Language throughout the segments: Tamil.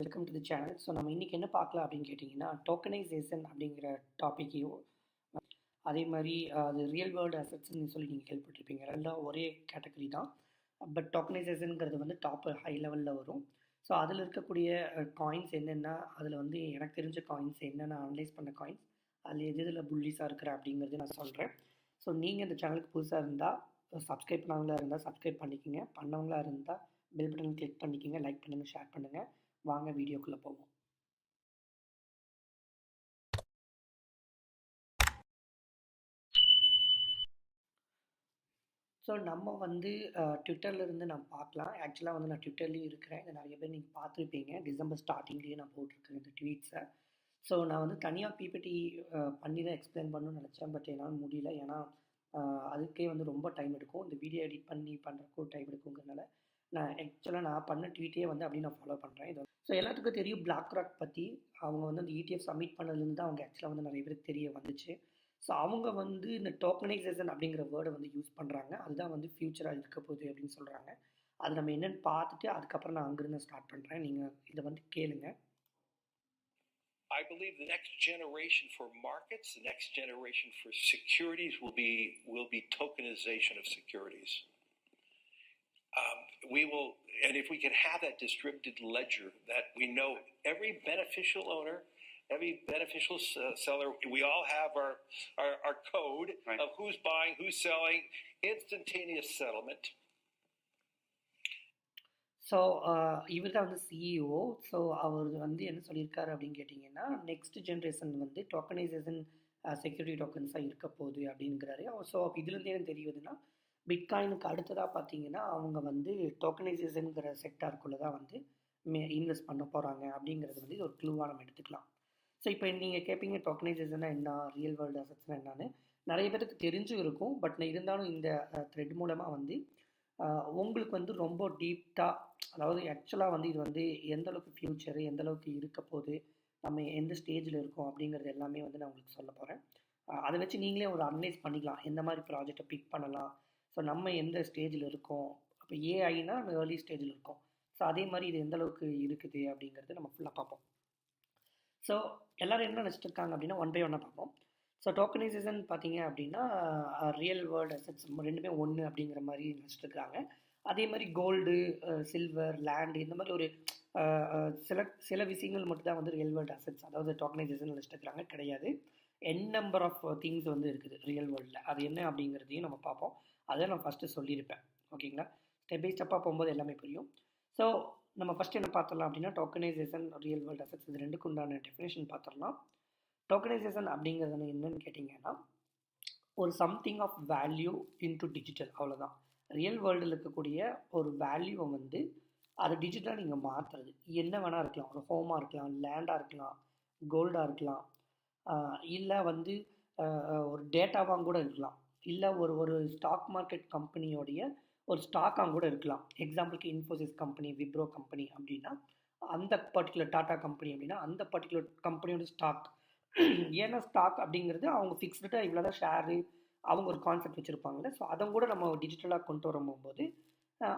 Welcome to the channel. So நம்ம இன்றைக்கி என்ன பார்க்கலாம் அப்படின்னு கேட்டிங்கன்னா, டோக்கனைசேஷன் அப்படிங்கிற டாப்பிக்கையும் அதே மாதிரி அது ரியல் வேர்ல்டு அசட்ஸ்ன்னு சொல்லி நீங்கள் கேள்விப்பட்டிருப்பீங்க. ரெண்டும் ஒரே கேட்டகரி தான். பட் டோக்கனைசேஷனுங்கிறது வந்து டாப் ஹை லெவலில் வரும். ஸோ அதில் இருக்கக்கூடிய காயின்ஸ் என்னென்ன, அதில் வந்து எனக்கு தெரிஞ்ச காயின்ஸ் என்னென்ன அனலைஸ் பண்ண காயின்ஸ், அதில் எது இதில் புல்லிஸாக இருக்கிற அப்படிங்கிறது நான் சொல்கிறேன். ஸோ நீங்கள் இந்த சேனலுக்கு புதுசாக இருந்தால் சப்ஸ்கிரைப் பண்ணவங்களா இருந்தால் சப்ஸ்கிரைப் பண்ணிக்கோங்க, பண்ணவங்களா இருந்தால் பெல் பட்டன் கிளிக் பண்ணிக்கோங்க, லைக் பண்ணுங்கள், ஷேர் பண்ணுங்கள். வாங்க வீடியோக்குள்ளே போவோம். ஸோ நம்ம வந்து ட்விட்டர்லேருந்து நம்ம பார்க்கலாம். ஆக்சுவலாக வந்து நான் ட்விட்டர்லேயும் இருக்கிறேன். இதை நிறைய பேர் நீங்கள் பார்த்துருப்பீங்க. டிசம்பர் ஸ்டார்டிங்லேயே நான் போட்டிருக்கேன் இந்த ட்வீட்ஸை. ஸோ நான் வந்து தனியாக பிபிடி பண்ணி தான் எக்ஸ்பிளைன் பண்ணணும்னு நினச்சேன். பட் என்னால் முடியல. ஏன்னா அதுக்கே வந்து ரொம்ப டைம் எடுக்கும். இந்த வீடியோ எடிட் பண்ணி பண்ணுறதுக்கும் டைம் எடுக்குங்கிறதுனால நான் பண்ண ட்வீட்டே வந்து அப்படி நான் ஃபாலோ பண்ணுறேன். இது ஸோ எல்லாத்துக்கும் தெரியும் பிளாக் ராக் பற்றி. அவங்க வந்து அந்த ETF சப்மிட் பண்ணதுலேருந்து தான் அவங்க ஆக்சுவலாக வந்து நிறைய பேருக்கு தெரிய வந்துச்சு. ஸோ அவங்க வந்து இந்த டோக்கனைசேஷன் அப்படிங்கிற வேர்டை வந்து யூஸ் பண்ணுறாங்க. அதுதான் வந்து ஃப்யூச்சராக இருக்க போகுது அப்படின்னு சொல்கிறாங்க. அது நம்ம என்னென்னு பார்த்துட்டு அதுக்கப்புறம் நான் அங்கேருந்து ஸ்டார்ட் பண்ணுறேன். நீங்கள் இதை வந்து கேளுங்க. I believe the next generation for markets, the next generation for securities will be tokenization of securities. We will, and if we can have that distributed ledger that we know every beneficial owner, every beneficial seller, we all have our code right. Of who's buying, who's selling, instantaneous settlement. So இவர் தான் வந்து சிஇஓ. ஸோ அவர் வந்து என்ன சொல்லியிருக்காரு அப்படின்னு கேட்டிங்கன்னா, நெக்ஸ்ட் ஜென்ரேஷன் வந்து டோக்கனைசேஷன் செக்யூரிட்டி டோக்கன்ஸாக இருக்க போகுது அப்படிங்கிறாரு. ஸோ இதுலேருந்து என்ன தெரியுதுன்னா, பிட்காயினுக்கு அடுத்ததாக பார்த்தீங்கன்னா அவங்க வந்து டோக்கனைசேஷனுங்கிற செக்டாருக்குள்ளே தான் வந்து இன்வெஸ்ட் பண்ண போகிறாங்க அப்படிங்கிறது வந்து ஒரு க்ளூவாக நம்ம எடுத்துக்கலாம். ஸோ இப்போ நீங்கள் கேட்பீங்க டோக்கனைசேஷனாக என்ன, ரியல் வேர்ல்டு அசட்ஸ்னா என்னன்னு. நிறைய பேருக்கு தெரிஞ்சும் இருக்கும். பட் இருந்தாலும் இந்த த்ரெட் மூலமாக வந்து உங்களுக்கு வந்து ரொம்ப டீப்டாக, அதாவது ஆக்சுவலாக வந்து இது வந்து எந்தளவுக்கு ஃப்யூச்சரு, எந்தளவுக்கு இருக்க போகுது, நம்ம எந்த ஸ்டேஜில் இருக்கோம் அப்படிங்கிறது எல்லாமே வந்து நான் உங்களுக்கு சொல்ல போகிறேன். அதை வச்சு நீங்களே ஒரு அனலைஸ் பண்ணிக்கலாம், எந்த மாதிரி ப்ராஜெக்டை பிக் பண்ணலாம். ஸோ நம்ம எந்த ஸ்டேஜில் இருக்கோம், இப்போ ஏஐனா நம்ம ஏர்லி ஸ்டேஜில் இருக்கோம். ஸோ அதே மாதிரி இது எந்தளவுக்கு இருக்குது அப்படிங்கிறது நம்ம ஃபுல்லாக பார்ப்போம். ஸோ எல்லோரும் என்ன நினச்சிட்டு இருக்காங்க அப்படின்னா, ஒன் பை ஒன்னாக பார்ப்போம். ஸோ டோக்கனைசேஷன் பார்த்தீங்க அப்படின்னா ரியல் வேர்ல்டு அசட்ஸ் ரெண்டுமே ஒன்று அப்படிங்கிற மாதிரி நினச்சிட்டு இருக்காங்க. அதே மாதிரி கோல்டு, சில்வர், லேண்டு, இந்த மாதிரி ஒரு சில விஷயங்கள் மட்டும்தான் வந்து ரியல் வேர்ல்டு அசட்ஸ், அதாவது டோக்கனைசேஷன் நினச்சிட்டு இருக்கிறாங்க. கிடையாது, நம்பர் ஆஃப் திங்ஸ் வந்து இருக்குது ரியல் வேர்ல்டில். அது என்ன அப்படிங்கிறதையும் நம்ம பார்ப்போம். அதை நான் ஃபஸ்ட்டு சொல்லியிருப்பேன். ஓகேங்களா, ஸ்டெப் பை ஸ்டெப்பாக போகும்போது எல்லாமே புரியும். ஸோ நம்ம ஃபஸ்ட்டு என்ன பார்த்துடலாம் அப்படின்னா, டோக்கனைசேஷன், ரியல் வேர்ல்டு அசட்ஸ், இது ரெண்டுக்கு உண்டான டெஃபினேஷன் பார்த்துடலாம். டோக்கனைசேஷன் அப்படிங்கிறது என்னன்னு கேட்டிங்கன்னா, ஒரு something of value into digital, அவ்வளோதான். ரியல் வேர்ல்டில் இருக்கக்கூடிய ஒரு வேல்யூவை வந்து அதை டிஜிட்டலாக நீங்கள் மாற்றுறது. என்ன வேணால் இருக்கலாம், ஒரு ஹோமாக இருக்கலாம், லேண்டாக இருக்கலாம், கோல்டாக இருக்கலாம், இல்லை வந்து ஒரு டேட்டாவாக கூட இருக்கலாம், இல்லை ஒரு ஸ்டாக் மார்க்கெட் கம்பெனியோடைய ஒரு ஸ்டாக்காக கூட இருக்கலாம். எக்ஸாம்பிளுக்கு இன்ஃபோசிஸ் கம்பெனி, விப்ரோ கம்பெனி அப்படின்னா அந்த பர்டிகுலர் டாட்டா கம்பெனி அப்படின்னா அந்த பர்டிகுலர் கம்பெனியோட ஸ்டாக். ஏன்னா ஸ்டாக் அப்படிங்கிறது அவங்க ஃபிக்ஸ்டாக இவ்வளோ தான் ஷேரு, அவங்க ஒரு கான்செப்ட் வச்சுருப்பாங்கள்ல. ஸோ அதை கூட நம்ம டிஜிட்டலாக கொண்டு வரும்போது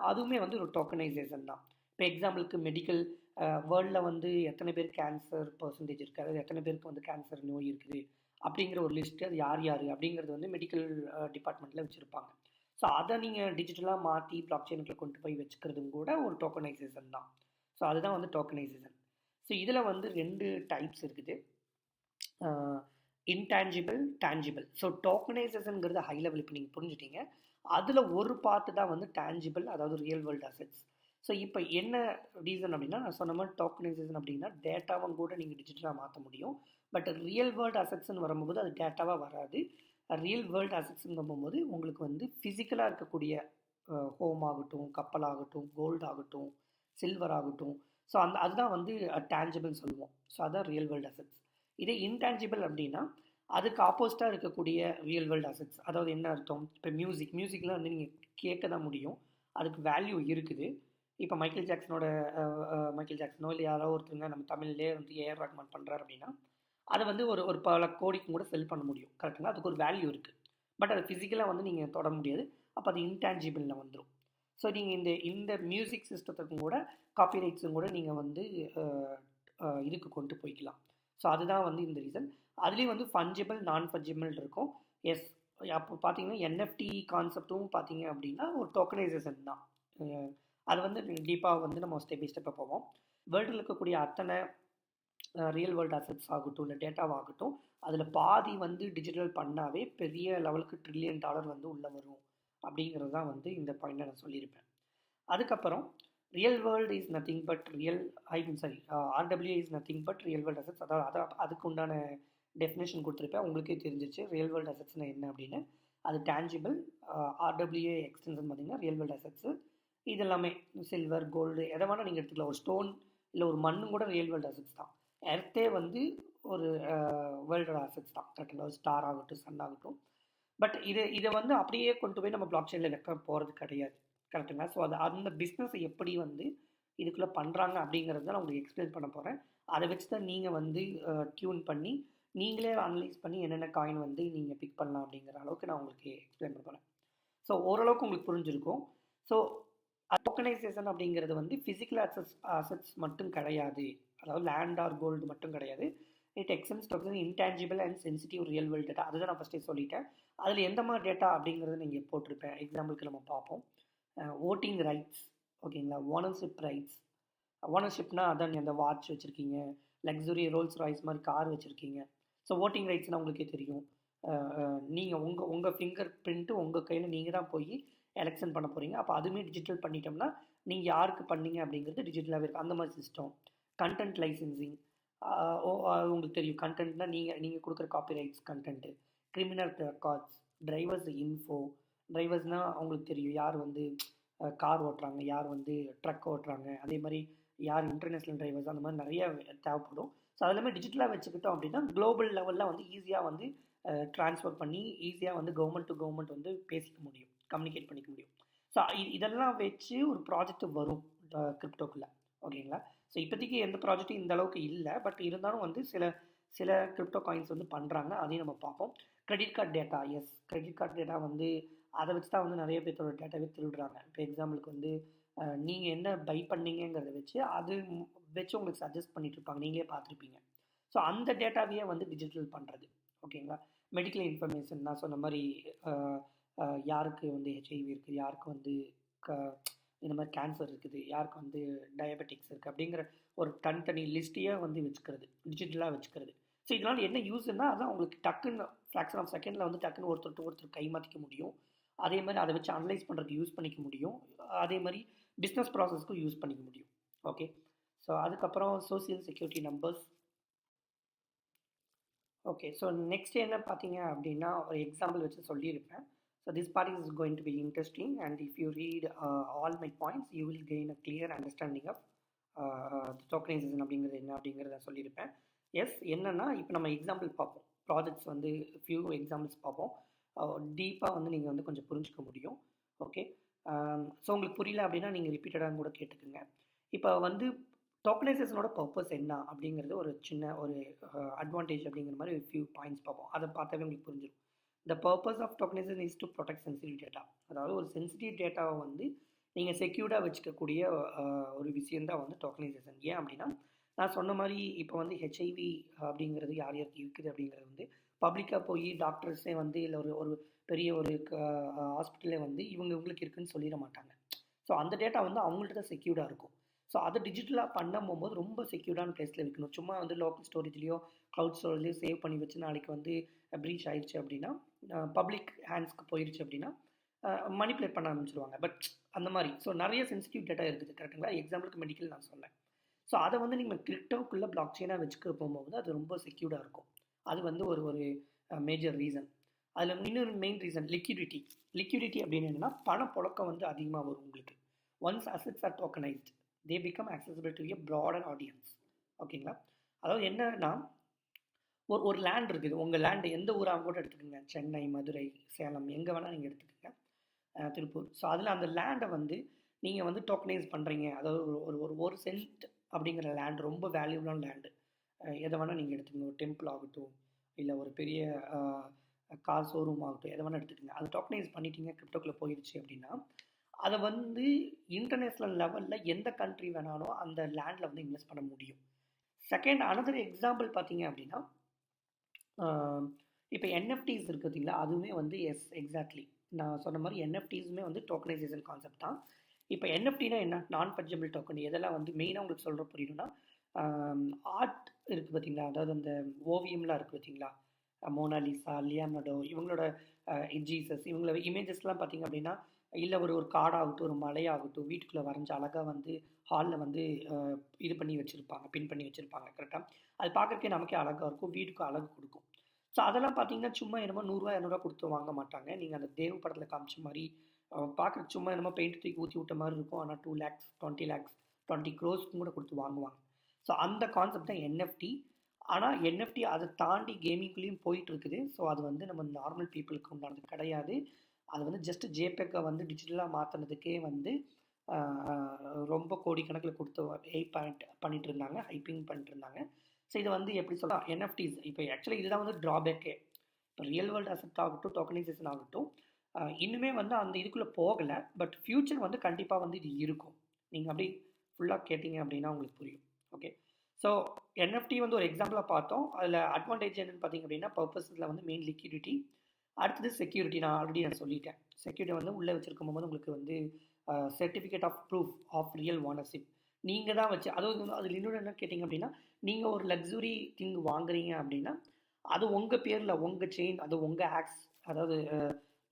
அதுவுமே வந்து ஒரு டோக்கனைசேஷன் தான். இப்போ எக்ஸாம்பிளுக்கு மெடிக்கல் வேர்ல்டில் வந்து எத்தனை பேர் கேன்சர் பர்சன்டேஜ் இருக்குது, அதாவது எத்தனை பேருக்கு வந்து கேன்சர் நோய் இருக்குது அப்படிங்கிற ஒரு லிஸ்ட்டு, அது யார் யார் அப்படிங்கிறது வந்து மெடிக்கல் டிபார்ட்மெண்ட்டில் வச்சுருப்பாங்க. ஸோ அதை நீங்கள் டிஜிட்டலாக மாற்றி பிளாக் செயினுக்குள்ள கொண்டு போய் வச்சுக்கிறதும் கூட ஒரு டோக்கனைசேஷன் தான். ஸோ அதுதான் வந்து டோக்கனைசேஷன். ஸோ இதில் வந்து 2 டைப்ஸ் இருக்குது, இன்டான்ஜிபிள், டான்ஜிபிள். ஸோ டோக்கனைசேஷனுங்கிறது ஹை லெவல் இப்போ நீங்கள் புரிஞ்சுட்டீங்க. அதில் ஒரு பார்ட்டு தான் வந்து டான்ஜிபிள், அதாவது ரியல் வேர்ல்டு அசட்ஸ். ஸோ இப்போ என்ன ரீசன் அப்படின்னா, நான் சொன்ன மாதிரி டோக்கனைசேஷன் அப்படின்னா டேட்டாவும் கூட நீங்கள் டிஜிட்டலாக மாற்ற முடியும். பட் ரியல் வேர்ல்டு அசட்ஸ்ன்னு வரும்போது அது டேட்டாவாக வராது. ரியல் வேர்ல்டு அசட்ஸ்ங்கும் போது உங்களுக்கு வந்து ஃபிசிக்கலாக இருக்கக்கூடிய ஹோம் ஆகட்டும், கப்பல் ஆகட்டும், கோல்டு ஆகட்டும், சில்வர் ஆகட்டும். ஸோ அதுதான் வந்து டான்ஜிபிள்னு சொல்லுவோம். ஸோ அதுதான் ரியல் வேர்ல்டு அசட்ஸ். இதே இன்டான்ஜிபிள் அப்படின்னா அதுக்கு ஆப்போசிட்டாக இருக்கக்கூடிய ரியல் வேர்ல்டு அசட்ஸ். அதாவது என்ன அர்த்தம், இப்போ மியூசிக்லாம் வந்து நீங்கள் கேட்க தான் முடியும், அதுக்கு வேல்யூ இருக்குது. இப்போ மைக்கேல் ஜாக்சனோ இல்லை யாரோ ஒருத்தருங்க நம்ம தமிழ்லேயே வந்து ஏஆர் ரஹ்மான் பண்ணுறாரு அப்படின்னா அதை வந்து ஒரு பல கோடிக்கும் கூட செல் பண்ண முடியும். கரெக்டுங்களா, அதுக்கு ஒரு வேல்யூ இருக்குது. பட் அது ஃபிசிக்கலாக வந்து நீங்கள் தொட முடியாது. அப்போ அது இன்டான்ஜிபிளில் வந்துடும். ஸோ நீங்கள் இந்த மியூசிக் சிஸ்டத்துக்கும் கூட காப்பிரைட்ஸும் கூட நீங்கள் வந்து இதுக்கு கொண்டு போய்க்கலாம். ஸோ அதுதான் வந்து இந்த ரீசன். அதுலேயும் வந்து ஃபஞ்சிபிள் நான் ஃபஞ்சிபிள் இருக்கும். எஸ், அப்போ பார்த்தீங்கன்னா என்எஃப்டி கான்செப்டும் பார்த்தீங்க அப்படின்னா ஒரு டோக்கனைசேஷன் தான். அது வந்து டீப்பாக வந்து நம்ம ஸ்டெப் பை ஸ்டெப்பாக போவோம். வேர்ல்டில் இருக்கக்கூடிய அத்தனை ரியல் வேர்ல்டு அசெட்ஸ் ஆகட்டும் இல்லை டேட்டாவாகட்டும், அதில் பாதி வந்து டிஜிட்டல் பண்ணாவே பெரிய லெவலுக்கு $1 trillion வந்து உள்ளே வரும் அப்படிங்கிறது தான் வந்து இந்த பாயிண்டில் நான் சொல்லியிருப்பேன். அதுக்கப்புறம் real world is nothing but RW is nothing but real world assets. அதாவது அதுக்கு உண்டான டெஃபினேஷன் கொடுத்துருப்பேன், உங்களுக்கே தெரிஞ்சிச்சு ரியல் வேர்ல்டு அசெட்ஸ்னா என்ன அப்படின்னு. அது டேஞ்சிபிள், ஆர்டபிள்யூஏ எக்ஸ்டென்ஷன் பார்த்தீங்கன்னா ரியல் வேர்ல்டு அசெட்ஸு. இது எல்லாமே சில்வர், கோல்டு எதை வேணால் நீங்கள் எடுத்துக்கலாம். ஒரு ஸ்டோன் இல்லை ஒரு மண்ணும் கூட ரியல் வேர்ல்டு அசெட்ஸ் தான். எர்த்தே வந்து ஒரு வேர்ல்டு அசெட்ஸ் தான், கரெக்டுங்களா? ஒரு ஸ்டார் ஆகட்டும், சன் ஆகட்டும். பட் இதை வந்து அப்படியே கொண்டு போய் நம்ம பிளாக் செயினில் வைக்க போகிறது கிடையாது, கரெக்டுங்களா? ஸோ அந்த பிஸ்னஸை எப்படி வந்து இதுக்குள்ளே பண்ணுறாங்க அப்படிங்கிறது தான் நான் உங்களுக்கு எக்ஸ்பிளைன் பண்ண போகிறேன். அதை வச்சு தான் நீங்கள் வந்து டியூன் பண்ணி நீங்களே அனலைஸ் பண்ணி என்னென்ன காயின் வந்து நீங்கள் பிக் பண்ணலாம் அப்படிங்கிற அளவுக்கு நான் உங்களுக்கு எக்ஸ்பிளைன் பண்ண போகிறேன். ஸோ ஓரளவுக்கு உங்களுக்கு புரிஞ்சிருக்கும். ஸோ டோக்கனைசேஷன் அப்படிங்கிறது வந்து ஃபிசிக்கல் அசெட்ஸ் மட்டும் கிடையாது, அதாவது லேண்ட் ஆர் கோல்டு மட்டும் கிடையாது. It extends to intangible and sensitive real world data. அதுதான் நான் ஃபஸ்ட்டே சொல்லிட்டேன். அதில் எந்த மாதிரி டேட்டா அப்படிங்கிறது நீங்கள் போட்டிருப்பேன். எக்ஸாம்பிளுக்கு நம்ம பார்ப்போம். ஓட்டிங் ரைட்ஸ், ஓகேங்களா? Ownership rights. ஓனர்ஷிப்னா அதான் அந்த வாட்ச் வச்சுருக்கீங்க, லக்ஸுரி ரோல்ஸ் ராய்ஸ் மாதிரி கார் வச்சுருக்கீங்க. ஸோ ஓட்டிங் ரைட்ஸ்னால் உங்களுக்கே தெரியும். நீங்கள் உங்கள் ஃபிங்கர் பிரிண்ட்டு உங்கள் கையில் நீங்கள் தான் போய் எலெக்ஷன் பண்ண போகிறீங்க. அப்போ அதுவுமே டிஜிட்டல் பண்ணிட்டோம்னா நீங்கள் யாருக்கு பண்ணீங்க அப்படிங்கிறது டிஜிட்டலாகவே இருக்கும். அந்த மாதிரி சிஸ்டம். கண்டென்ட் லைசன்சிங், உங்களுக்கு தெரியும். கண்டென்ட்னா நீங்கள் கொடுக்குற copyrights content. Criminal records, drivers info. டிரைவர்ஸ்னால் அவங்களுக்கு தெரியும் யார் வந்து கார் ஓட்டுறாங்க, யார் வந்து ட்ரக் ஓட்டுறாங்க, அதே மாதிரி யார் இன்டர்நேஷ்னல் டிரைவர்ஸ், அந்த மாதிரி நிறைய தேவைப்படும். ஸோ அதெல்லாமே டிஜிட்டலாக வச்சுக்கிட்டோம் அப்படின்னா குளோபல் லெவலில் வந்து ஈஸியாக வந்து ட்ரான்ஸ்ஃபர் பண்ணி ஈஸியாக வந்து கவர்மெண்ட் டு கவர்மெண்ட் வந்து பேசிக்க முடியும், கம்யூனிகேட் பண்ணிக்க முடியும். ஸோ இதெல்லாம் வச்சு ஒரு ப்ராஜெக்ட் வரும் கிரிப்டோக்குள்ளே, ஓகேங்களா? ஸோ இப்போதைக்கு எந்த ப்ராஜெக்ட்டும் இந்த அளவுக்கு இல்லை, பட் இருந்தாலும் வந்து சில கிரிப்டோ காயின்ஸ் வந்து பண்ணுறாங்க, அதையும் நம்ம பார்ப்போம். Credit card data, yes, credit card data வந்து அதை வச்சு தான் வந்து நிறைய பேர்த்தோட டேட்டாவே திருடுறாங்க. இப்போ எக்ஸாம்பிளுக்கு வந்து நீங்கள் என்ன பை பண்ணீங்கிறத வச்சு அது வச்சு உங்களுக்கு சஜஸ்ட் பண்ணிட்டு இருப்பாங்க, நீங்களே பார்த்துருப்பீங்க. ஸோ அந்த டேட்டாவையே வந்து டிஜிட்டல் பண்ணுறது, ஓகேங்களா? மெடிக்கல் இன்ஃபர்மேஷன் நான் சொன்ன மாதிரி யாருக்கு வந்து ஹெச்ஐவி இருக்குது, யாருக்கு வந்து இந்த மாதிரி கேன்சர் இருக்குது, யாருக்கு வந்து டயபெட்டிக்ஸ் இருக்குது அப்படிங்கிற ஒரு தனித்தனி லிஸ்ட்டையே வந்து வச்சுக்கிறது, டிஜிட்டலாக வச்சுக்கிறது. ஸோ இதனால் என்ன யூஸ்ன்னா, அதான் உங்களுக்கு டக்குன்னு ஃப்ராக்ஷன் ஆஃப் செகண்டில் வந்து டக்குன்னு ஒருத்தர் கை மாற்றிக்க முடியும். அதே மாதிரி அதை வச்சு அனலைஸ் பண்ணுறதுக்கு யூஸ் பண்ணிக்க முடியும். அதே மாதிரி பிஸ்னஸ் ப்ராசஸ்க்கும் யூஸ் பண்ணிக்க முடியும். ஓகே, ஸோ அதுக்கப்புறம் social security numbers. Okay, so next என்ன பார்த்தீங்க அப்படின்னா ஒரு எக்ஸாம்பிள் வச்சு சொல்லியிருப்பேன். So this part is going to be interesting and if you read all my points you will gain a clear understanding of tokenization அப்படிங்கிறது என்ன அப்படிங்கிறத சொல்லியிருப்பேன். எஸ், என்னென்னா இப்போ நம்ம எக்ஸாம்பிள் பார்ப்போம், ப்ராஜெக்ட்ஸ் வந்து ஃபியூ எக்ஸாம்பிள்ஸ் பார்ப்போம். டீப்பாக வந்து நீங்கள் வந்து கொஞ்சம் புரிஞ்சுக்க முடியும். ஓகே, ஸோ உங்களுக்கு புரியல அப்படின்னா நீங்கள் ரிப்பீட்டடாக கூட கேட்டுக்குங்க. இப்போ வந்து டோக்கனைசேஷனோட பர்பஸ் என்ன அப்படிங்கிறது ஒரு சின்ன ஒரு அட்வான்டேஜ் அப்படிங்கிற மாதிரி ஒரு ஃபியூ பாயிண்ட்ஸ் பார்ப்போம். அதை பார்த்தாவே உங்களுக்கு புரிஞ்சிடும். The purpose of tokenization is to protect sensitive data. அதாவது ஒரு சென்சிட்டிவ் டேட்டாவை வந்து நீங்கள் செக்யூர்டாக வச்சுக்கக்கூடிய ஒரு விஷயந்தான் வந்து டோக்கனைசேஷன். ஏன் அப்படின்னா நான் சொன்ன மாதிரி இப்போ வந்து ஹெச்ஐவி அப்படிங்கிறது யார் யாருக்கு இருக்குது அப்படிங்கிறது வந்து பப்ளிக்காக போய் டாக்டர்ஸே வந்து இல்லை ஒரு பெரிய ஒரு ஹாஸ்பிட்டலே வந்து இவங்களுக்கு இருக்குதுன்னு சொல்லிட மாட்டாங்க. ஸோ அந்த டேட்டா வந்து அவங்கள்ட்ட தான் செக்யூர்டாக இருக்கும். ஸோ அதை டிஜிட்டலாக பண்ண போகும்போது ரொம்ப செக்யூர்டான பிளேஸில் வைக்கணும். சும்மா வந்து லோக்கல் ஸ்டோரேஜ்லேயோ க்ளவுட் ஸ்டோரேஜ்லேயோ சேவ் பண்ணி வச்சு நாளைக்கு வந்து ப்ரீச் ஆயிடுச்சு அப்படின்னா பப்ளிக் ஹேண்ட்ஸ்க்கு போயிடுச்சு அப்படின்னா மணிப்புலேட் பண்ண ஆரம்பிச்சிருவாங்க. பட் அந்த மாதிரி ஸோ நிறைய சென்சிட்டிவ் டேட்டா இருக்குது, கரெக்டுங்களா? எக்ஸாம்பிளுக்கு மெடிக்கல் நான் சொன்னேன். ஸோ அதை வந்து நீங்கள் கிரிப்டோக்குள்ளே பிளாக் செயினாக வச்சுக்க போகும்போது அது ரொம்ப செக்யூர்டாக இருக்கும். அது வந்து ஒரு மேஜர் ரீசன். அதில் இன்னொரு மெயின் ரீசன் லிக்விடிட்டி அப்படின்னு என்னென்னா பணப்புழக்கம் வந்து அதிகமாக வரும் உங்களுக்கு. Once assets are tokenized they become accessible to a broader audience. ஓகேங்களா? அதாவது என்னன்னா ஒரு லேண்ட் இருக்குது, உங்கள் லேண்டு எந்த ஊராக கூட எடுத்துக்கோங்க, சென்னை, மதுரை, சேலம், எங்கே வேணால் நீங்கள் எடுத்துக்கோங்க, திருப்பூர். ஸோ அதில் அந்த லேண்டை வந்து நீங்கள் வந்து டோக்கனைஸ் பண்ணுறீங்க. அதாவது ஒரு சென்ட் அப்படிங்கிற லேண்ட் ரொம்ப வேல்யூபிளான லேண்டு. எதை வேணால் நீங்கள் எடுத்துக்கோங்க, ஒரு டெம்பிள் ஆகட்டும் இல்லை ஒரு பெரிய கார் ஷோரூம் ஆகட்டும், எதை வேணால் எடுத்துக்கோங்க. அது டோக்கனைஸ் பண்ணிட்டீங்க, கிரிப்டோக்குள்ளே போயிடுச்சு அப்படின்னா அதை வந்து இன்டர்நேஷ்னல் லெவலில் எந்த கண்ட்ரி வேணாலும் அந்த லேண்டில் வந்து இன்வெஸ்ட் பண்ண முடியும். செகண்ட் அனதர் எக்ஸாம்பிள் பார்த்தீங்க அப்படின்னா, இப்போ என்எஃப்டிஸ் இருக்குது பார்த்தீங்களா, அதுவுமே வந்து எக்ஸாக்ட்லி நான் சொன்ன மாதிரி என்எஃப்டிஸுமே வந்து டோக்கனைசேஷன் கான்செப்ட் தான். இப்போ என்எஃப்டினா என்ன, நான் ஃபஞ்சபிள் டோக்கன். எதெல்லாம் வந்து மெயினாக உங்களுக்கு சொல்கிற புரியணும்னா, ஆர்ட் இருக்குது பார்த்தீங்களா, அதாவது அந்த ஓவியம்லாம் இருக்குது பார்த்தீங்களா, மோனாலிசா, லியானடோ, இவங்களோட ஜீசஸ், இவங்களோட இமேஜஸ்லாம் பார்த்தீங்க அப்படின்னா, இல்லை ஒரு ஒரு காடாகட்டும், ஒரு மலையாகட்டும், வீட்டுக்குள்ளே வரைஞ்சி அழகாக வந்து ஹாலில் வந்து இது பண்ணி வச்சுருப்பாங்க, பின் பண்ணி வச்சுருப்பாங்க. கரெக்டாக அது பார்க்குறக்கே நமக்கே அழகாக இருக்கும், வீட்டுக்கு அழகு கொடுக்கும். ஸோ அதெல்லாம் பார்த்தீங்கன்னா சும்மா என்னமோ 100 200 கொடுத்து வாங்க மாட்டாங்க. நீங்கள் அந்த தேவ படத்தில் காமிச்ச மாதிரி பார்க்குறக்கு சும்மா என்னமோ பெயிண்ட் தூக்கி ஊற்றி விட்ட மாதிரி இருக்கும். ஆனால் 2 lakhs 20 lakhs 20 crores கூட கொடுத்து வாங்குவாங்க. ஸோ அந்த கான்செப்ட் தான் என்எஃப்டி. ஆனால் என்எஃப்டி அதை தாண்டி கேமிங்லேயும் போயிட்டு இருக்குது. ஸோ அது வந்து நம்ம நார்மல் பீப்புளுக்கு உண்டானது கிடையாது. அது வந்து ஜஸ்ட் ஜேபேக்கை வந்து டிஜிட்டலாக மாற்றினதுக்கே வந்து ரொம்ப கோடிக்கணக்கில் கொடுத்து பண்ணிட்டு இருந்தாங்க, ஹைப்பிங் பண்ணிட்டு இருந்தாங்க. ஸோ இதை வந்து எப்படி சொல்லலாம், என்எஃப்டிஸ் இப்போ ஆக்சுவலி இதுதான் வந்து ட்ராபேக்கே. இப்போ ரியல் வேர்ல்டு அசெட் ஆகட்டும், டோக்கனைசேஷன் ஆகட்டும், இன்னுமே வந்து அந்த இதுக்குள்ளே போகலை. பட் ஃப்யூச்சர் வந்து கண்டிப்பாக வந்து இது இருக்கும். நீங்கள் அப்படி ஃபுல்லாக கேட்டிங்க அப்படின்னா உங்களுக்கு புரியும். ஓகே, ஸோ என்எஃப்டி வந்து ஒரு எக்ஸாம்பிளாக பார்த்தோம். அதில் அட்வான்டேஜ் என்னென்னு பார்த்தீங்க அப்படின்னா, பர்பஸில் வந்து மெயின் லிக்விடிட்டி, அடுத்தது செக்யூரிட்டி. நான் ஆல்ரெடி சொல்லிட்டேன். செக்யூரிட்டி வந்து உள்ளே வச்சுருக்கும் போது உங்களுக்கு வந்து certificate of proof of real ownership நீங்கள் தான் வச்சு, அதாவது அதில் இன்னொன்று என்ன கேட்டிங்க அப்படின்னா, நீங்கள் ஒரு லக்ஸுரி திங் வாங்குறீங்க அப்படின்னா அது உங்கள் பேரில், உங்கள் செயின், அது உங்கள் ஆக்ஸ், அதாவது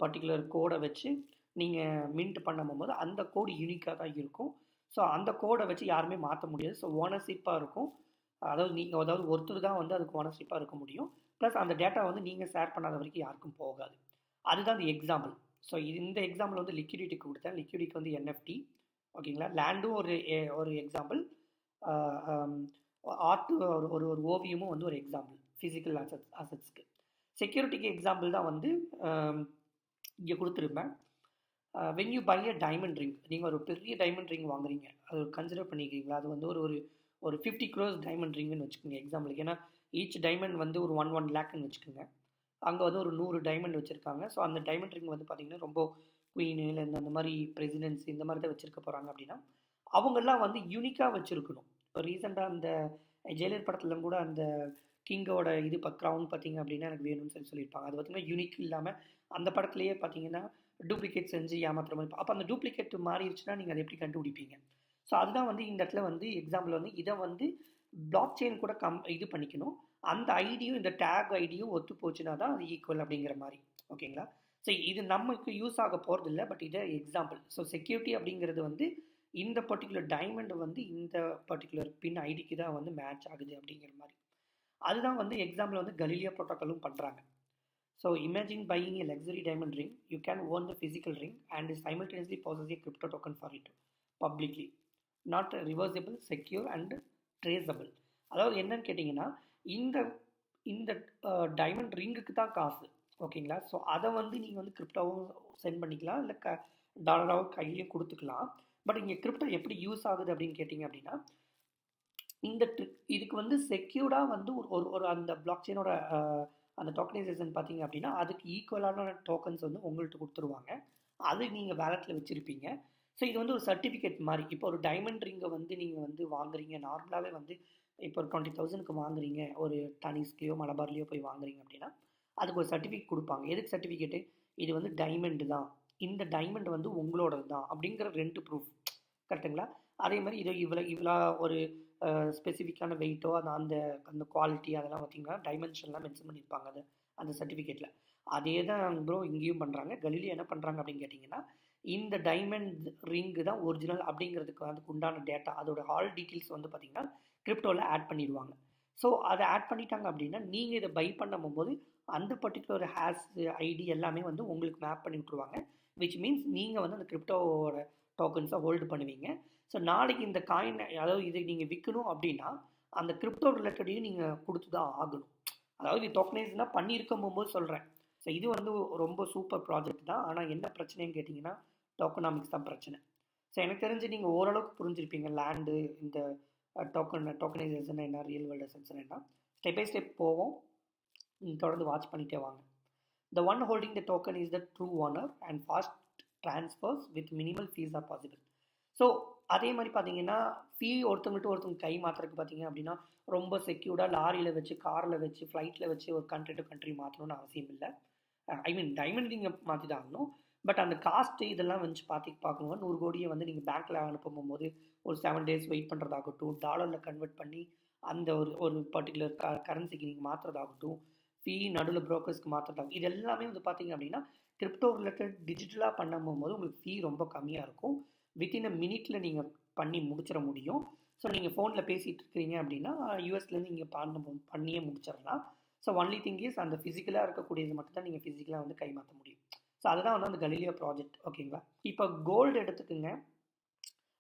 பர்டிகுலர் கோடை வச்சு நீங்கள் மின்ட் பண்ணும்போது அந்த கோடு யூனிக்காக தான் இருக்கும். ஸோ அந்த கோடை வச்சு யாருமே மாற்ற முடியாது. ஸோ ஓனர்ஷிப்பாக இருக்கும். அதாவது ஒருத்தர் தான் வந்து அதுக்கு ஓனர்ஷிப்பாக இருக்க முடியும். ப்ளஸ் அந்த டேட்டா வந்து நீங்கள் ஷேர் பண்ணாத வரைக்கும் யாருக்கும் போகாது. அதுதான் அந்த எக்ஸாம்பிள். ஸோ இந்த எக்ஸாம்பிள் வந்து லிக்விடிட்டிக்கு கொடுத்தேன். லிக்விடிட்டிக்கு வந்து என்எஃப்டி. ஓகேங்களா, லேண்டும் ஒரு எக்ஸாம்பிள், ஆர்ட் ஒரு ஓவியமும் வந்து ஒரு எக்ஸாம்பிள் ஃபிசிக்கல் அசட்ஸ்க்கு. செக்யூரிட்டிக்கு எக்ஸாம்பிள் தான் வந்து இங்கே கொடுத்துருப்பேன். When you buy a diamond ring, நீங்கள் ஒரு பெரிய டைமண்ட் ரிங் வாங்குறீங்க, அது கன்சிடர் பண்ணிக்கிறீங்களா, அது வந்து ஒரு 50 crores டைமண்ட் ரிங்குன்னு வச்சுக்கோங்க எக்ஸாம்பிளுக்கு. ஏன்னா ஈச் டைமண்ட் வந்து ஒரு 1 lakhன்னு வச்சுக்கோங்க. அங்கே வந்து ஒரு 100 டைமண்ட் வச்சுருக்காங்க. ஸோ அந்த டைமண்ட் ரிங் வந்து பார்த்திங்கன்னா ரொம்ப குயின் இல்லை அந்த மாதிரி பிரசிடென்சி இந்த மாதிரி தான் வச்சுருக்க போகிறாங்க. அப்படின்னா அவங்கெல்லாம் வந்து யூனிக்காக வச்சுருக்கணும். இப்போ ரீசெண்டாக அந்த ஜெயலலிதா படத்தில் கூட அந்த கிங்கோட இது க்ரௌன் பார்த்தீங்க அப்படின்னா எனக்கு வேணும்னு சொல்லியிருப்பாங்க. அது பார்த்திங்கன்னா யூனிக் இல்லாமல் அந்த படத்துலேயே பார்த்தீங்கன்னா டூப்ளிகேட் செஞ்சு ஏமாத்துற மாதிரி. அப்போ அந்த டூப்ளிகேட் மாறிடுச்சுன்னா நீங்கள் அதை எப்படி கண்டுபிடிப்பீங்க? ஸோ அதுதான் வந்து இந்த இடத்துல வந்து எக்ஸாம்பிள் வந்து இதை வந்து பிளாக் செயின் கூட இது பண்ணிக்கணும். அந்த ஐடியும் இந்த டேக் ஐடியும் ஒத்து போச்சுன்னா தான் அது ஈக்குவல் அப்படிங்கிற மாதிரி. ஓகேங்களா, ஸோ இது நமக்கு யூஸ் ஆக போகிறது இல்லை, பட் இதை எக்ஸாம்பிள். ஸோ செக்யூரிட்டி அப்படிங்கிறது வந்து இந்த பர்டிகுலர் டைமண்ட் வந்து இந்த பர்டிகுலர் பின் ஐடிக்கு தான் வந்து மேட்ச் ஆகுது அப்படிங்கிற மாதிரி. அதுதான் வந்து எக்ஸாம்பிள் வந்து கலீலியோ ப்ரோட்டோக்காலும் பண்ணுறாங்க. So imagine buying a luxury diamond ring, you can own the physical ring and simultaneously possess a crypto token for it publicly, not reversible, secure and traceable. அதாவது என்னன்னு கேட்டிங்கன்னா, இந்த இந்த டைமண்ட் ரிங்குக்கு தான் காசு. ஓகேங்களா, ஸோ அதை வந்து நீங்கள் வந்து கிரிப்டோவும் சென்ட் பண்ணிக்கலாம், இல்லை டாலராகவும் கையிலையும் கொடுத்துக்கலாம். பட் இங்கே கிரிப்டோ எப்படி யூஸ் ஆகுது அப்படின்னு கேட்டிங்க அப்படின்னா, இதுக்கு வந்து செக்யூர்டாக வந்து ஒரு அந்த பிளாக் செயினோட அந்த டோக்கனைசேஷன் பார்த்தீங்க அப்படின்னா அதுக்கு ஈக்குவலான டோக்கன்ஸ் வந்து உங்கள்கிட்ட கொடுத்துருவாங்க. அது நீங்கள் வேலெட்டில் வச்சுருப்பீங்க. ஸோ இது வந்து ஒரு சர்டிஃபிகேட் மாதிரி. இப்போ ஒரு டைமண்ட் ரிங்கை வந்து நீங்கள் வந்து வாங்குறீங்க, நார்மலாகவே வந்து இப்போ ஒரு 20,000க்கு வாங்குறீங்க, ஒரு டனிஸ்லேயோ மலபார்லேயோ போய் வாங்குறீங்க அப்படின்னா அதுக்கு ஒரு சர்டிஃபிகேட் கொடுப்பாங்க. எதுக்கு சர்டிஃபிகேட்டு? இது வந்து டைமண்டு தான், இந்த டைமண்ட் வந்து உங்களோடது தான் அப்படிங்கிற 2 ப்ரூஃப். கரெக்டுங்களா? அதே மாதிரி இதை இவ்வளோ ஒரு ஸ்பெசிஃபிக்கான வெயிட்டோ அந்த அந்த குவாலிட்டி அதெல்லாம் பார்த்திங்கன்னா டைமென்ஷன்லாம் மென்ஷன் பண்ணியிருப்பாங்க அது அந்த சர்டிஃபிகேட்டில். அதே தான் ப்ரோ இங்கேயும் பண்ணுறாங்க. கலீலியோ என்ன பண்ணுறாங்க அப்படின்னு கேட்டிங்கன்னா, இந்த டைமண்ட் ரிங்கு தான் ஒரிஜினல் அப்படிங்கிறதுக்கு அதுக்கு உண்டான டேட்டா, அதோட ஆல் டீட்டெயில்ஸ் வந்து பார்த்திங்கன்னா கிரிப்டோவில் ஆட் பண்ணிடுவாங்க. ஸோ அதை ஆட் பண்ணிட்டாங்க அப்படின்னா நீங்கள் இதை பை பண்ணும்போது அந்த பர்டிகுலர் ஹேஷ் ஐடி எல்லாமே வந்து உங்களுக்கு மேப் பண்ணி விட்ருவாங்க. விச் மீன்ஸ் நீங்கள் வந்து அந்த கிரிப்டோவோட டோக்கன்ஸை ஹோல்டு பண்ணுவீங்க. ஸோ நாளைக்கு இந்த காயின், அதாவது இதை நீங்கள் விற்கணும் அப்படின்னா அந்த கிரிப்டோ ரிலேட்டடையும் நீங்கள் கொடுத்து தான் ஆகணும். அதாவது இது டோக்கனைஸ்னால் பண்ணியிருக்கும் போது சொல்கிறேன். ஸோ இது வந்து ரொம்ப சூப்பர் ப்ராஜெக்ட் தான். ஆனால் என்ன பிரச்சனைன்னு கேட்டிங்கன்னா டோக்கனாமிக்ஸ் தான் பிரச்சனை. ஸோ எனக்கு தெரிஞ்சு நீங்கள் ஓரளவுக்கு புரிஞ்சிருப்பீங்க லேண்டு, இந்த டோக்கனைசேஷன் என்ன, ரியல் வேர்ல்டு அசெட்ஸ் என்ன. ஸ்டெப் பை ஸ்டெப் போவோம், தொடர்ந்து வாட்ச் பண்ணிகிட்டே வாங்க. The one holding the token is the true owner and fast transfers with minimal fees R possible. So அதே மாதிரி பார்த்தீங்கன்னா ஃபீ ஒருத்தவங்க கை மாற்றுறதுக்கு பார்த்தீங்க அப்படின்னா ரொம்ப செக்யூர்டாக லாரியில் வச்சு, காரில் வச்சு, ஃப்ளைட்டில் வச்சு ஒரு கண்ட்ரி டு கண்ட்ரி மாற்றணும்னு அவசியம் இல்லை. ஐ மீன் டைமண்ட் நீங்கள் மாற்றி தான் ஆகணும். பட் அந்த காஸ்ட்டு இதெல்லாம் வந்து பார்க்கணும். 100 கோடியை வந்து நீங்கள் பேங்க்கில் அனுப்பும் போது ஒரு 7 days வெயிட் பண்ணுறதாகட்டும், டாலரில் கன்வெர்ட் பண்ணி அந்த ஒரு பர்டிகுலர் கரன்சிக்கு நீங்கள் மாற்றுறதாகட்டும், ஃபீ நடுவில் ப்ரோக்கர்ஸ்க்கு மாற்றுறதாகும், இது எல்லாமே வந்து பார்த்தீங்க அப்படின்னா கிரிப்டோ ரிலேட்டட் டிஜிட்டலாக பண்ணும்போது உங்களுக்கு ஃபீ ரொம்ப கம்மியாக இருக்கும். வித்தின் அ மினிட்ல நீங்கள் பண்ணி முடிச்சிட முடியும். ஸோ நீங்கள் ஃபோனில் பேசிகிட்டு இருக்கிறீங்க அப்படின்னா யூஎஸ்லேருந்து நீங்கள் பண்ணியே முடிச்சிடலாம். ஸோ ஒன்லி திங் இஸ் அந்த ஃபிசிக்கலாக இருக்கக்கூடியது மட்டும் தான் நீங்கள் ஃபிசிக்கலாக வந்து கை மாற்ற முடியும். ஸோ அதுதான் வந்து அந்த கலீலியோ ப்ராஜெக்ட். ஓகேங்களா. இப்போ கோல்டு எடுத்துக்கோங்க.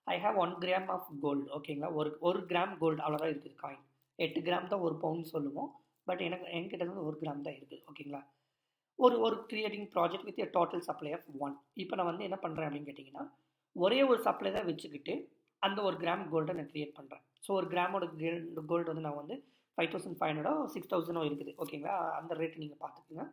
I have 1 gram of gold. ஓகேங்களா. ஒரு கிராம் கோல்டு அவ்வளோதான் இருக்குது. காயின் 8 கிராம் தான் ஒரு பவுண்ட் சொல்லுவோம். பட் என்கிட்ட வந்து 1 கிராம் தான் இருக்குது. ஓகேங்களா. ஒரு creating project with total supply of 1. இப்போ நான் வந்து என்ன பண்ணுறேன் அப்படின்னு கேட்டிங்கன்னா ஒரே ஒரு சப்ளை தான் வச்சுக்கிட்டு அந்த 1 கிராம் கோல்டை நான் க்ரியேட் பண்ணுறேன். ஸோ ஒரு கிராமோட கோல்டு வந்து நான் வந்து 5500 6000 இருக்குது. ஓகேங்களா. அந்த ரேட்டு நீங்கள் பார்த்துக்குங்க.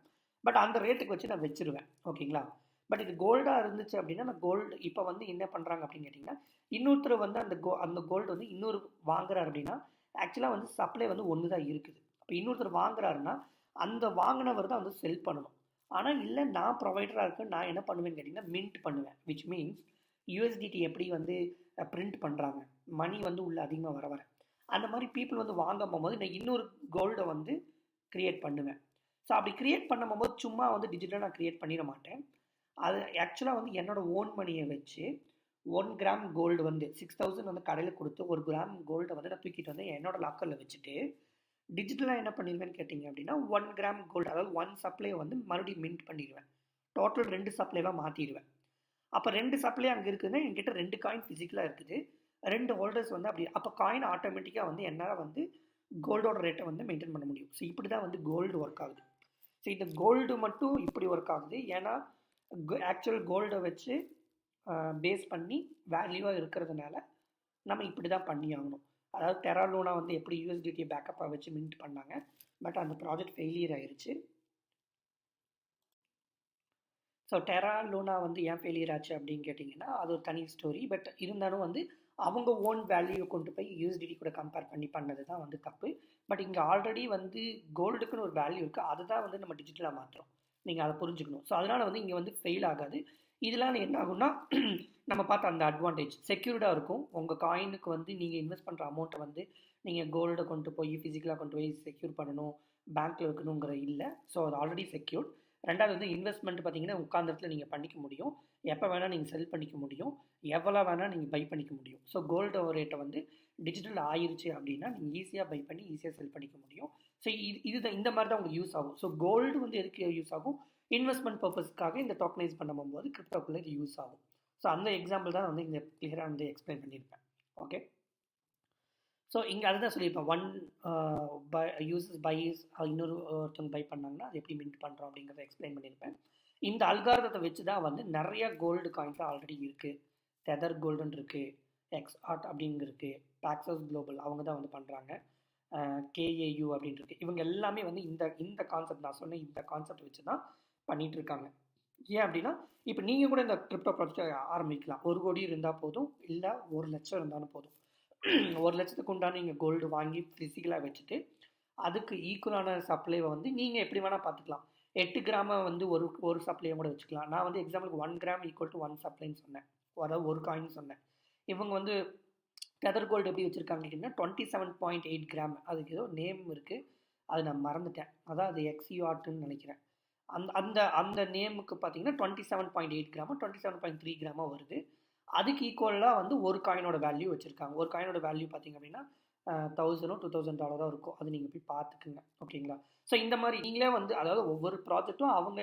பட் அந்த ரேட்டுக்கு வச்சு நான் வச்சுருவேன். ஓகேங்களா. பட் இது கோல்டாக இருந்துச்சு அப்படின்னா நான் கோல்டு இப்போ வந்து என்ன பண்ணுறாங்க அப்படின்னு கேட்டிங்கன்னா இன்னொருத்தர் வந்து அந்த கோல்டு வந்து இன்னொரு வாங்குறாரு அப்படின்னா ஆக்சுவலாக வந்து சப்ளை வந்து ஒன்று தான் இருக்குது. அப்போ இன்னொருத்தர் வாங்குறாருன்னா அந்த வாங்கினவர் தான் வந்து செல் பண்ணணும். ஆனால் இல்லை நான் ப்ரொவைடராக இருக்கேன், நான் என்ன பண்ணுவேன்னு கேட்டிங்கன்னா மின்ட் பண்ணுவேன். விச் மீன்ஸ் யூஎஸ்டிடி எப்படி வந்து பிரிண்ட் பண்ணுறாங்க, மணி வந்து உள்ள அதிகமாக வர அந்த மாதிரி பீப்புள் வந்து வாங்கும் போது நான் இன்னொரு கோல்டை வந்து க்ரியேட் பண்ணுவேன். ஸோ அப்படி க்ரியேட் பண்ணும் போது சும்மா வந்து டிஜிட்டலாக நான் க்ரியேட் பண்ணிட மாட்டேன். அது ஆக்சுவலாக வந்து என்னோட ஓன் மணியை வச்சு 1 கிராம் கோல்டு வந்து 6000 வந்து கடையில் கொடுத்து 1 கிராம் கோல்டை வந்து நான் தூக்கிட்டு வந்து என்னோட லாக்கரில் வச்சுட்டு டிஜிட்டலாக என்ன பண்ணிடுவேன்னு கேட்டிங்க அப்படின்னா 1 கிராம் கோல்டு, அதாவது 1 சப்ளை வந்து மறுபடியும் மின்ட் பண்ணிடுவேன். டோட்டல் 2 சப்ளைவாக மாற்றிடுவேன். அப்போ 2 சப்ளை அங்கே இருக்குதுன்னா என்கிட்ட 2 காயின் ஃபிசிக்கலாக இருக்குது, 2 ஹோல்டர்ஸ் வந்து அப்படி. அப்போ காயின் ஆட்டோமேட்டிக்காக வந்து என்னால் வந்து கோல்டோட ரேட்டை வந்து மெயின்டைன் பண்ண முடியும். ஸோ இப்படி தான் வந்து கோல்டு ஒர்க் ஆகுது. ஸோ இந்த கோல்டு மட்டும் இப்படி ஒர்க் ஆகுது. ஏன்னா ஆக்சுவல் கோல்டை வச்சு பேஸ் பண்ணி வேல்யூவாக இருக்கிறதுனால நம்ம இப்படி தான் பண்ணி ஆகணும். அதாவது டெரா லூனா வந்து எப்படி யூஎஸ்டிடியை பேக்கப்பாக வச்சு மின்ட் பண்ணாங்க, பட் அந்த ப்ராஜெக்ட் ஃபெயிலியர் ஆயிடுச்சு. ஸோ டெரா லூனா வந்து ஏன் ஃபெயிலியர் ஆச்சு அப்படின்னு கேட்டிங்கன்னா அது ஒரு தனி ஸ்டோரி. பட் இருந்தாலும் வந்து அவங்க ஓன் வேல்யூவை கொண்டு போய் யூஎஸ்டிடி கூட கம்பேர் பண்ணி பண்ணது தான் வந்து தப்பு. பட் இங்கே ஆல்ரெடி வந்து கோல்டுக்குன்னு ஒரு வேல்யூ இருக்குது, அதுதான் வந்து நம்ம டிஜிட்டலாக மாற்றுறோம். நீங்கள் அதை புரிஞ்சுக்கணும். ஸோ அதனால் வந்து இங்கே வந்து ஃபெயில் ஆகாது. இதெல்லாம் என்ன ஆகும்னா நம்ம பார்த்த அந்த அட்வான்டேஜ் செக்யூர்டாக இருக்கும். உங்கள் காயினுக்கு வந்து நீங்கள் இன்வெஸ்ட் பண்ணுற அமௌண்ட்டை வந்து நீங்கள் கோல்டை கொண்டு போய் ஃபிசிக்கலாக கொண்டு போய் செக்யூர் பண்ணணும், பேங்க்கில் வைக்கணுங்கிற இல்லை. ஸோ அது ஆல்ரெடி செக்யூர்ட். ரெண்டாவது வந்து இன்வெஸ்ட்மெண்ட் பார்த்தீங்கன்னா உட்கார்ந்த இடத்துல நீங்கள் பண்ணிக்க முடியும், எப்போ வேணால் நீங்கள் செல் பண்ணிக்க முடியும், எவ்வளோ வேணால் நீங்கள் பை பண்ணிக்க முடியும். ஸோ கோல்டு ரேட்டை வந்து டிஜிட்டல் ஆயிருச்சு அப்படின்னா நீங்கள் ஈஸியாக பை பண்ணி ஈஸியாக செல் பண்ணிக்க முடியும். ஸோ இதுதான் இந்த மாதிரி தான் உங்களுக்கு யூஸ் ஆகும். ஸோ கோல்டு வந்து எதுக்கு யூஸ் ஆகும், இன்வெஸ்ட்மெண்ட் பர்பஸ்க்காக இந்த டோக்கனைஸ் பண்ணும்போது கிரிப்டோக்குள்ளே இது யூஸ் ஆகும். ஸோ அந்த எக்ஸாம்பிள் தான் வந்து இங்கே கிளியராக வந்து எக்ஸ்பிளைன் பண்ணியிருப்பேன். ஓகே. ஸோ இங்கே அதுதான் சொல்லியிருப்பேன். ஒன் யூசஸ் பைஸ் இன்னொரு ஒருத்தவங்க பை பண்ணாங்கன்னா அது எப்படி மின்ட் பண்ணுறோம் அப்படிங்கிறத எக்ஸ்பிளைன் பண்ணியிருப்பேன். இந்த அல்காரத்தை வச்சு தான் வந்து நிறைய கோல்டு காயின்ஸ் ஆல்ரெடி இருக்குது. டெதர் கோல்டுன்னு இருக்குது, எக்ஸ்ஆர்ட் அப்படிங்க இருக்குது, பாக்ஸஸ் குளோபல் அவங்க தான் வந்து பண்ணுறாங்க, கேஏயு அப்படின்னு இருக்குது. இவங்க எல்லாமே வந்து இந்த கான்செப்ட் நான் சொன்ன இந்த கான்செப்ட் வச்சு தான் பண்ணிகிட்டு இருக்காங்க. ஏன் அப்படின்னா இப்போ நீங்கள் கூட இந்த கிரிப்டோ ப்ராஜெக்ட் ஆரம்பிக்கலாம். 1 கோடி இருந்தால் போதும், இல்லை 1 லட்சம் இருந்தாலும் போதும். 1 லட்சத்துக்கு உண்டான நீங்கள் கோல்டு வாங்கி ஃபிசிக்கலாக வச்சுட்டு அதுக்கு ஈக்குவலான சப்ளைவை வந்து நீங்கள் எப்படி வேணால் பார்த்துக்கலாம். 8 கிராமை வந்து ஒரு சப்ளையை கூட வச்சுக்கலாம். நான் வந்து எக்ஸாம்பிளுக்கு 1 கிராம் ஈக்குவல் டு 1 சப்ளைன்னு சொன்னேன், அதாவது ஒரு காயின் சொன்னேன். இவங்க வந்து டெதர் கோல்டு எப்படி வச்சுருக்காங்க அப்படின்னா 27.8 கிராம், அதுக்கு ஏதோ நேம் இருக்குது, அது நான் மறந்துட்டேன், அதான் அது எக்ஸிஆர்ட்டுன்னு நினைக்கிறேன். அந்த நேமுக்கு பார்த்தீங்கன்னா 27.8 கிராமா 27.3 கிராமா வருது. அதுக்கு ஈக்குவலாக வந்து ஒரு காயினோட வேல்யூ வச்சுருக்காங்க. ஒரு காயினோட வேல்யூ பார்த்திங்க அப்படின்னா $1000-$2000 இருக்கும். அது நீங்கள் போய் பார்த்துக்குங்க. ஓகேங்களா. ஸோ இந்த மாதிரி நீங்களே வந்து அதாவது ஒவ்வொரு ப்ராஜெக்ட்டும் அவங்க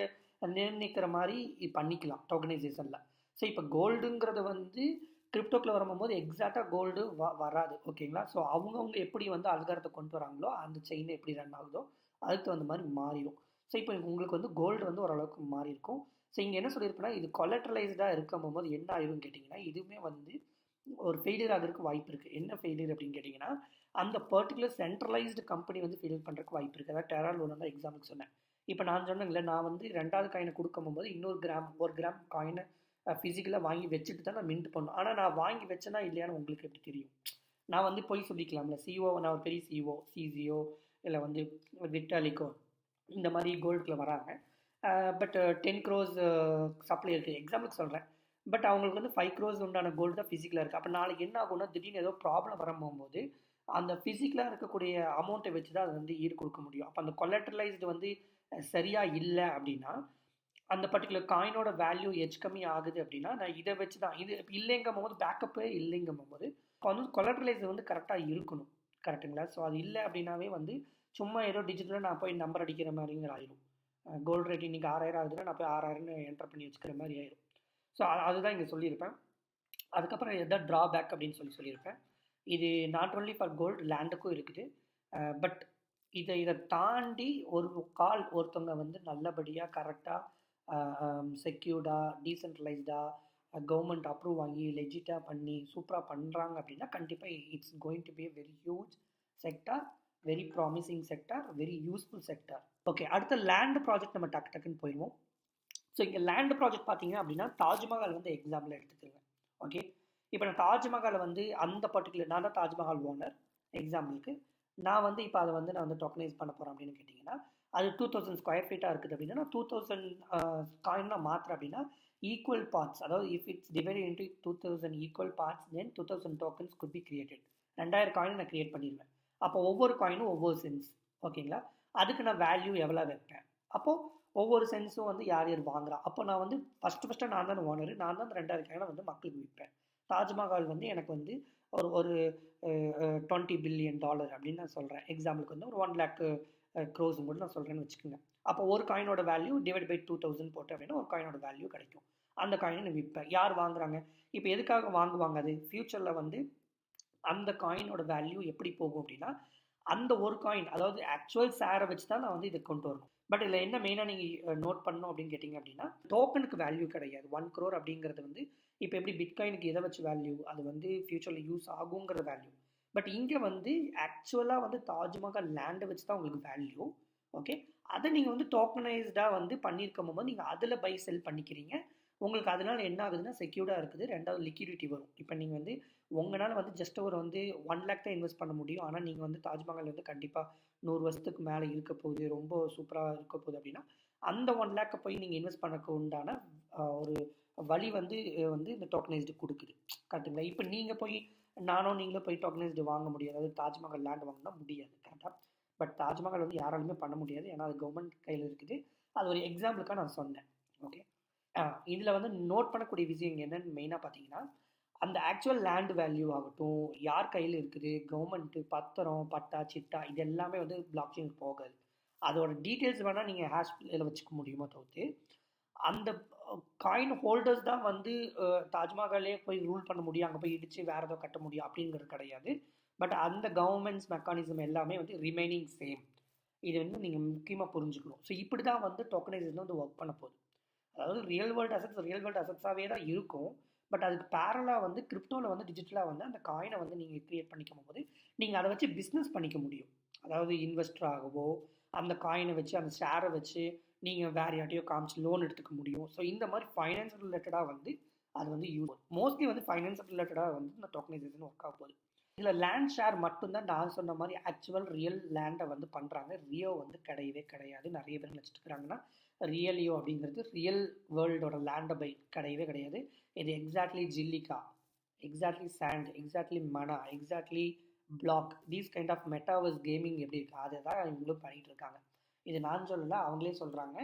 நிர்ணயிக்கிற மாதிரி பண்ணிக்கலாம் டோக்கனைசேஷனில். ஸோ இப்போ கோல்டுங்கிறது வந்து கிரிப்டோக்கில் வரும்போது எக்ஸாக்டாக கோல்டு வராது. ஓகேங்களா. ஸோ அவங்கவுங்க எப்படி வந்து அல்காரத்தை கொண்டு வராங்களோ அந்த செயின் எப்படி ரன் ஆகுதோ அதுக்கு தகுந்த மாதிரி மாறிடும். ஸோ இப்போ உங்களுக்கு வந்து கோல்டு வந்து ஓரளவுக்கு மாறி இருக்கும். ஸோ இங்கே என்ன சொல்லியிருப்பேன்னா இது கொலட்ரலைஸ்டாக இருக்கும் போது என்ன ஆயிரும்னு கேட்டிங்கன்னா இதுவுமே வந்து ஒரு ஃபெயிலியர் ஆகிறதுக்கு வாய்ப்பு இருக்குது. என்ன ஃபெயிலியர் அப்படின்னு கேட்டிங்கன்னா அந்த பர்டிகுலர் சென்ட்ரலைஸ்டு கம்பெனி வந்து ஃபெயிலியர் பண்ணுறதுக்கு வாய்ப்பு இருக்குது. அதாவது டெரா லூனா தான் எக்ஸாம்பிளுக்கு சொன்னேன். இப்போ நான் சொன்னேங்களே, நான் வந்து 2வது காயினை கொடுக்கும் போது இன்னொரு 1 கிராம் காயினை ஃபிசிக்கலாக வாங்கி வச்சுட்டு தான் நான் மின்ட் பண்ணணும். ஆனால் நான் வாங்கி வச்சேனா இல்லையான்னு உங்களுக்கு எப்படி தெரியும்? நான் வந்து போய் சொல்லிக்கலாம்ல, சிஓ, நான் ஒரு பெரிய சிஓ, சிசிஓ இல்லை வந்து விட்டாலிக்கோ இந்த மாதிரி கோல்டுக்குள்ள வராங்க. பட் 10 crores சப்ளை இருக்குது, எக்ஸாம்பிளுக்கு சொல்கிறேன். பட் அவங்களுக்கு வந்து 5 crores உண்டான கோல்டு தான் ஃபிசிக்கலாக இருக்குது. அப்போ நாளைக்கு என்ன ஆகும்னா, திடீர்னு ஏதோ ப்ராப்ளம் வரும்போது அந்த ஃபிசிக்கலாக இருக்கக்கூடிய அமௌண்ட்டை வச்சு தான் அது வந்து ஈடு கொடுக்க முடியும். அப்போ அந்த கொலட்ரலைஸ்டு வந்து சரியாக இல்லை அப்படின்னா, அந்த பர்டிகுலர் காயினோட வேல்யூ கம்மி ஆகுது அப்படின்னா, நான் இதை வச்சு தான் இது இல்லைங்கும் போது, பேக்கப்பே இல்லைங்கும் போது இப்போ வந்து கொலட்ரலைஸ் வந்து கரெக்டாக இருக்கணும். கரெக்டுங்களா? ஸோ அது இல்லை அப்படின்னாவே வந்து சும்மா ஏதோ டிஜிட்டலாக நான் போய் நம்பர் அடிக்கிற மாதிரிங்கிற ஆயிரும். கோல்டு ரேட் இன்றைக்கி 6000 ஆகுதுன்னா நான் போய் 6000ன்னு என்டர் பண்ணி வச்சுக்கிற மாதிரி ஆயிரும். ஸோ அதுதான் இங்கே சொல்லியிருப்பேன். அதுக்கப்புறம் எதாவது ட்ராபேக் அப்படின்னு சொல்லியிருப்பேன். இது நாட் ஒன்லி ஃபார் கோல்டு, லேண்டுக்கும் இருக்குது. பட் இதை தாண்டி ஒருத்தவங்க வந்து நல்லபடியாக கரெக்டாக செக்யூர்டாக டீசென்ட்ரலைஸ்டாக கவர்மெண்ட் அப்ரூவ் வாங்கி லெஜிட்டாக பண்ணி சூப்பராக பண்ணுறாங்க அப்படின்னா கண்டிப்பாக it's going to be a very huge sector, very promising sector, very useful sector. Okay, அடுத்த லேண்ட் ப்ராஜெக்ட் நம்ம டக்குன்னு போயிடுவோம். ஸோ இங்கே லேண்ட் ப்ராஜெக்ட் பார்த்தீங்க அப்படின்னா தாஜ்மஹால் வந்து எக்ஸாம்பிள் எடுத்துக்கோங்க. ஓகே, இப்போ நான் தாஜ்மஹாலை வந்து அந்த பர்டிகுலர், நான் தான் தாஜ்மஹால் ஓனர் எக்ஸாம்பிளுக்கு. நான் வந்து இப்போ அதை வந்து நான் வந்து டோக்கனைஸ் பண்ண போகிறேன் அப்படின்னு கேட்டிங்கன்னா, அது 2000 ஸ்கொயர் ஃபீட்டாக இருக்குது அப்படின்னா நான் 2000 காயினாக மாற்றுறேன் அப்படின்னா ஈக்குவல் பார்ட்ஸ், அதாவது if it's divided into 2000 equal parts then 2000 tokens could be created. 2000 coin நான் கிரியேட் பண்ணிடுவேன். அப்போ ஒவ்வொரு காயினும் ஒவ்வொரு சென்ஸ். ஓகேங்களா? அதுக்கு நான் வேல்யூ எவ்வளோ வைப்பேன். அப்போது ஒவ்வொரு சென்ஸும் வந்து யார் யார் வாங்குறா. அப்போ நான் வந்து ஃபஸ்ட்டு நான் தான் ஓனர், நான் தான் அந்த 2000 காயினை வந்து மக்களுக்கு விற்பேன். தாஜ்மஹால் வந்து எனக்கு வந்து ஒரு $20 பில்லியன் அப்படின்னு நான் சொல்கிறேன். எக்ஸாம்பிளுக்கு வந்து ஒரு 1 lakh crores கூட நான் சொல்கிறேன்னு வச்சுக்கோங்க. அப்போ ஒரு காயினோட வேல்யூ டிவைட் பை 2000 போட்டு அப்படின்னா ஒரு காயினோட வேல்யூ கிடைக்கும். அந்த காயினை நான் விற்பேன். யார் வாங்குறாங்க? இப்போ எதுக்காக வாங்குவாங்க? அது ஃப்யூச்சரில் வந்து அந்த காயினோட வேல்யூ எப்படி போகும் அப்படின்னா, அந்த ஒரு காயின், அதாவது ஆக்சுவல் ஷேரை வச்சு தான் நான் வந்து இதை கொண்டு வரணும். பட் இதில் என்ன மெயினாக நீங்கள் நோட் பண்ணணும் அப்படின்னு கேட்டிங்க அப்படின்னா, டோக்கனுக்கு வேல்யூ கிடையாது. 1 crore அப்படிங்கிறது வந்து இப்போ எப்படி பிட்காயினுக்கு எதை வச்சு வேல்யூ, அது வந்து ஃப்யூச்சரில் யூஸ் ஆகுங்கிற வேல்யூ. பட் இங்கே வந்து ஆக்சுவலாக வந்து தாஜ்மஹால் லேண்டை வச்சு தான் உங்களுக்கு வேல்யூ. ஓகே, அதை நீங்கள் வந்து டோக்கனைஸ்டாக வந்து பண்ணியிருக்கும் போது நீங்கள் அதில் பை செல் பண்ணிக்கிறீங்க. உங்களுக்கு அதனால என்ன ஆகுதுன்னா செக்யூர்டாக இருக்குது. ரெண்டாவது லிக்விடிட்டி வரும். இப்போ நீங்கள் வந்து உங்களால் வந்து ஜஸ்ட் ஒரு வந்து 1 lakh தான் இன்வெஸ்ட் பண்ண முடியும். ஆனால் நீங்கள் வந்து தாஜ்மஹால் வந்து கண்டிப்பாக 100 வருஷத்துக்கு மேலே இருக்க போகுது, ரொம்ப சூப்பராக இருக்க போகுது அப்படின்னா அந்த 1 lakh போய் நீங்கள் இன்வெஸ்ட் பண்ணக்கு உண்டான ஒரு வழி வந்து இந்த டோக்கனைஸ்டு கொடுக்குது. கரெக்டுங்களா? இப்போ நீங்கள் போய் நீங்களும் போய் டோக்கனைஸ்டு வாங்க முடியாது. அதாவது தாஜ்மஹால் லேண்ட் வாங்கினா முடியாது. கரெக்டாக? பட் தாஜ்மஹால் வந்து யாராலுமே பண்ண முடியாது. ஏன்னா அது கவர்மெண்ட் கையில் இருக்குது. அது ஒரு எக்ஸாம்பிளுக்காக நான் சொன்னேன். ஓகே, இதில் வந்து நோட் பண்ணக்கூடிய விஷயம் என்னன்னு மெயினாக பார்த்தீங்கன்னா, அந்த ஆக்சுவல் லேண்ட் வேல்யூ ஆகட்டும், யார் கையில் இருக்குது, கவர்மெண்ட்டு, பத்திரம், பட்டா, சிட்டா, இது எல்லாமே வந்து பிளாக் செயின் போகாது. அதோட டீட்டெயில்ஸ் வேணால் நீங்கள் ஹேஷ்ல வச்சுக்க முடியுமோ தவிர்த்து, அந்த காயின் ஹோல்டர்ஸ் தான் வந்து தாஜ்மஹாலே போய் ரூல் பண்ண முடியும், அங்கே போய் இடித்து வேறு ஏதோ கட்ட முடியும் அப்படிங்கிறது கிடையாது. பட் அந்த கவர்மெண்ட்ஸ் மெக்கானிசம் எல்லாமே வந்து ரிமைனிங் சேம். இது வந்து நீங்கள் முக்கியமாக புரிஞ்சுக்கணும். ஸோ இப்படி தான் வந்து டோக்கனைசேஷன் வந்து ஒர்க் பண்ண போகுது. அதாவது ரியல் வேர்ல்டு அசட்ஸாகவே தான் இருக்கும். பட் அதுக்கு பேரலாக வந்து கிரிப்டோவில் வந்து டிஜிட்டலாக வந்து அந்த காயினை வந்து நீங்கள் க்ரியேட் பண்ணிக்கும் போது நீங்கள் அதை வச்சு பிஸ்னஸ் பண்ணிக்க முடியும். அதாவது இன்வெஸ்டர் ஆகவோ, அந்த காயினை வச்சு அந்த ஷேரை வச்சு நீங்கள் வேறு யார்ட்டையோ காமிச்சு லோன் எடுத்துக்க முடியும். ஸோ இந்த மாதிரி ஃபைனான்ஸ் ரிலேட்டடாக வந்து அது வந்து மோஸ்ட்லி வந்து ஃபைனான்ஸ் ரிலேட்டடாக வந்து இந்த டோக்கனைசேஷன் ஒர்க் ஆக போகுது. இதில் லேண்ட் ஷேர் மட்டும்தான் நான் சொன்ன மாதிரி ஆக்சுவல் ரியல் லேண்டை வந்து பண்ணுறாங்க. ரியோ வந்து கிடையவே கிடையாது. நிறைய பேர் நினச்சிட்டு இருக்கிறாங்கன்னா ரியலியோ அப்படிங்கிறது ரியல் வேர்ல்டோட லேண்டை பை கிடையவே கிடையாது. இது exactly Zilliqa, exactly sand, exactly mana, exactly block, these kind of metaverse gaming எப்படி இருக்குது அதை தான் இவங்களும் பண்ணிகிட்டு இருக்காங்க. இது நான் சொல்லலை, அவங்களே சொல்கிறாங்க.